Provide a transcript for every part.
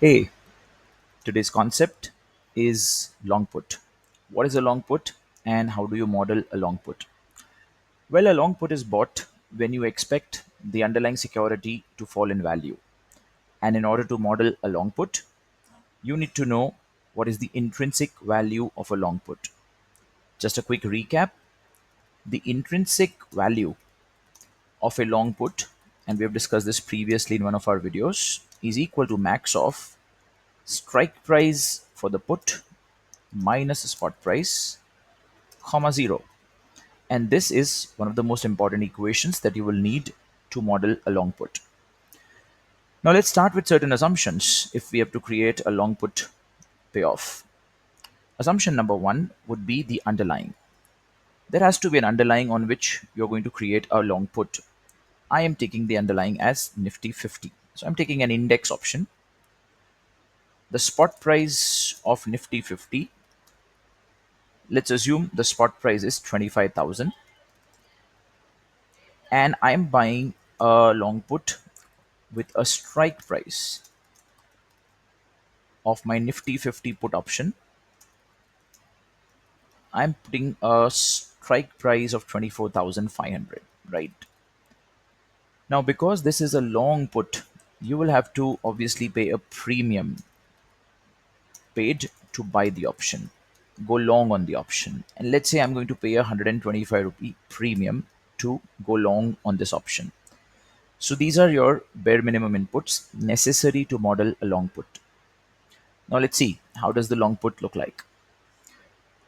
Hey, today's concept is long put. What is a long put and how do you model a long put? Well, a long put is bought when you expect the underlying security to fall in value. And in order to model a long put, you need to know what is the intrinsic value of a long put. Just a quick recap, the intrinsic value of a long put, and we have discussed this previously in one of our videos, is equal to max of strike price for the put minus spot price, comma 0. And this is one of the most important equations that you will need to model a long put. Now let's start with certain assumptions if we have to create a long put payoff. Assumption number one would be the underlying. There has to be an underlying on which you're going to create a long put. I am taking the underlying as Nifty 50. So I'm taking an index option. The spot price of Nifty 50, let's assume the spot price is 25,000, and I'm buying a long put with a strike price of my Nifty 50 put option. I'm putting a strike price of 24,500, right? Now, because this is a long put, you will have to obviously pay a premium paid to buy the option, go long on the option. And let's say I'm going to pay a 125 rupee premium to go long on this option. So these are your bare minimum inputs necessary to model a long put. Now let's see, how does the long put look like?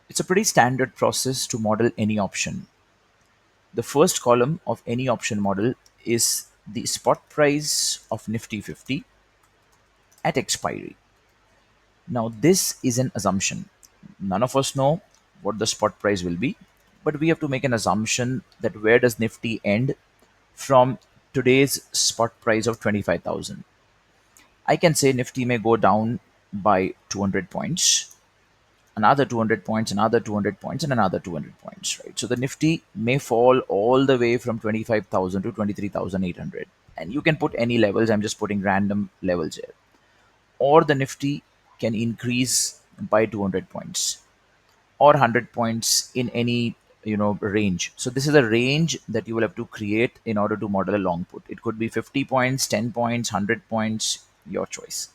It's a pretty standard process to model any option. The first column of any option model is the spot price of Nifty 50 at expiry. Now, this is an assumption. None of us know what the spot price will be, but we have to make an assumption that where does Nifty end from today's spot price of 25,000. I can say Nifty may go down by 200 points, another 200 points, another 200 points, and another 200 points, right? So the Nifty may fall all the way from 25,000 to 23,800. And you can put any levels, I'm just putting random levels here. Or the Nifty can increase by 200 points or 100 points in any range. So this is a range that you will have to create in order to model a long put. It could be 50 points, 10 points, 100 points, your choice.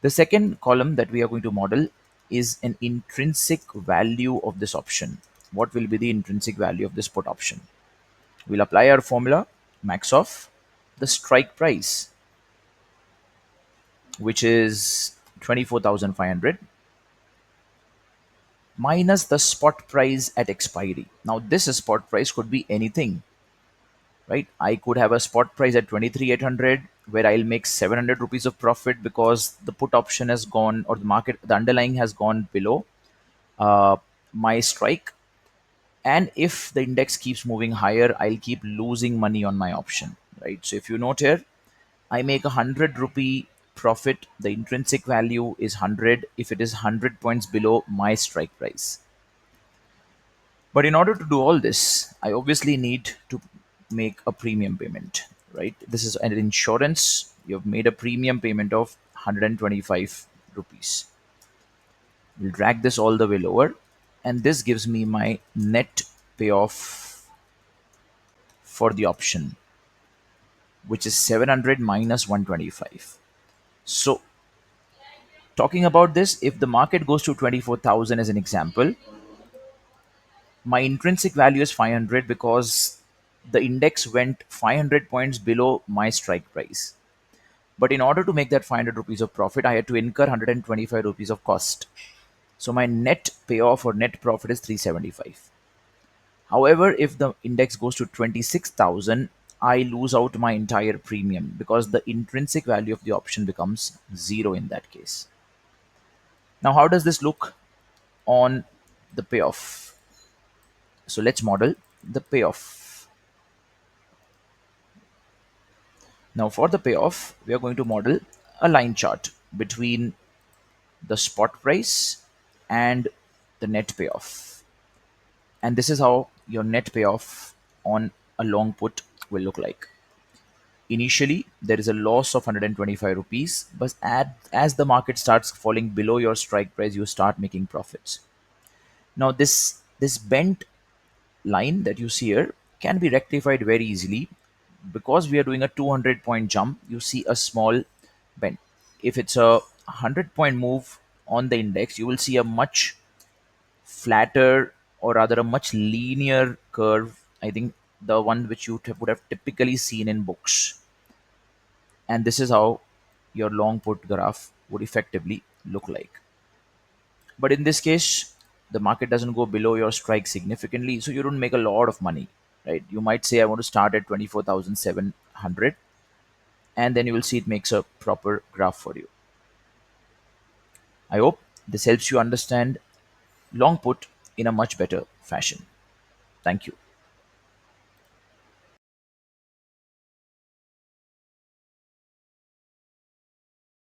The second column that we are going to model is an intrinsic value of this option. What will be the intrinsic value of this put option? We'll apply our formula, max of the strike price, which is 24,500, minus the spot price at expiry. Now, this spot price could be anything, right? I could have a spot price at 23,800 where I'll make 700 rupees of profit because the put option has gone, or the underlying has gone below uh, my strike. And if the index keeps moving higher, I'll keep losing money on my option, right? So if you note here, I make 100 rupee profit. The intrinsic value is 100 if it is 100 points below my strike price. But in order to do all this, I obviously need to make a premium payment, right? This is an insurance. You've made a premium payment of 125 rupees. We'll drag this all the way lower, and this gives me my net payoff for the option, which is 700 minus 125. So, talking about this, if the market goes to 24,000 as an example, my intrinsic value is 500 because the index went 500 points below my strike price. But in order to make that 500 rupees of profit, I had to incur 125 rupees of cost. So my net payoff or net profit is 375. However, if the index goes to 26,000, I lose out my entire premium because the intrinsic value of the option becomes zero in that case. Now, how does this look on the payoff? So let's model the payoff. Now for the payoff, we are going to model a line chart between the spot price and the net payoff. And this is how your net payoff on a long put will look like. Initially, there is a loss of 125 rupees, but as the market starts falling below your strike price, you start making profits. Now, this bent line that you see here can be rectified very easily. Because we are doing a 200-point jump, you see a small bend. If it's a 100-point move on the index, you will see a much flatter, or rather a much linear curve. I think the one which you would have typically seen in books. And this is how your long put graph would effectively look like. But in this case, the market doesn't go below your strike significantly, so you don't make a lot of money, right? You might say, I want to start at 24,700, and then you will see it makes a proper graph for you. I hope this helps you understand long put in a much better fashion. Thank you.